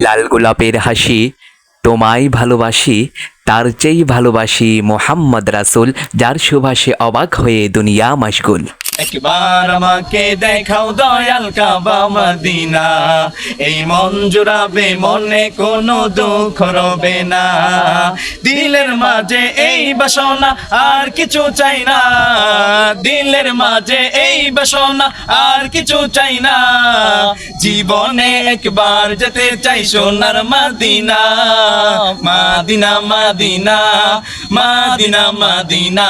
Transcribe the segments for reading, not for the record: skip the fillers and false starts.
লাল গোলাপের হাসি, তোমায় ভালোবাসি, তার চেয়ে ভালোবাসি মোহাম্মদ রাসূল, যার সুভাষে অবাক হয়ে দুনিয়া মশগুল। একবার আমাকে দেখাও দয়াল কাবা মদিনা, এই মন জুড়াবে, মনে কোনো দুঃখ রবে না। দিলের মাঝে এই বাসনা, আর কিছু চাই না। দিলের মাঝে এই বাসনা, আর কিছু চাই না। জীবনে একবার যেতে চাই সোনার Medina. Medina Medina Medina Medina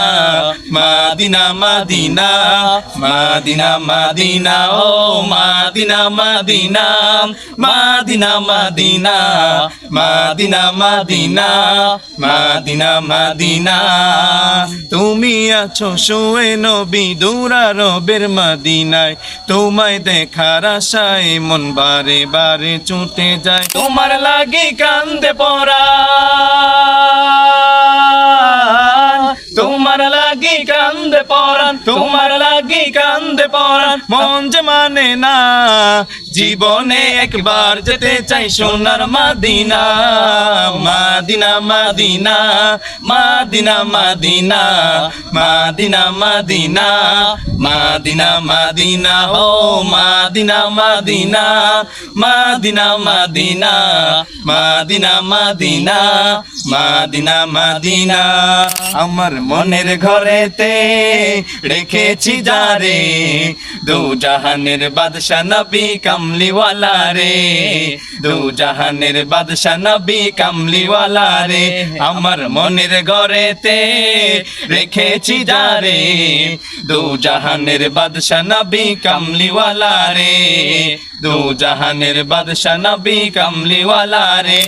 Medina Medina Medina Medina ও Medina Medina Medina Medina Medina Medina Medina Medina. তুমি আছো শুয়ে নবী দুরারবের মদিনায়, তোমায় দেখার আশায় মন বারে বারে ছুটে যায়। তোমার লাগি কান্দে পরাণ, তোমার লাগি কান্দে পরাণ, তোমার লাগি কান্দে পরাণ, মন যে মানে না। জীবনে একবার যেতে চাই সোনার Medina. Medina Medina Medina Medina Medina Medina Medina Medina ও Medina Medina Medina Medina Medina Medina Medina Medina. আমার মনের ঘরেতে রেখেছি যারে, দু জাহানের বাদশা নবী কামলিওয়ালা রে, দু জাহানের বাদশা নবী কামলিওয়ালা রে। আমার মনের ঘরেতে রেখেছি যারে, দু জাহানের বাদশা নবী কামলিওয়ালা রে, দু জাহানের বাদশা নবী কামলিওয়ালা রে।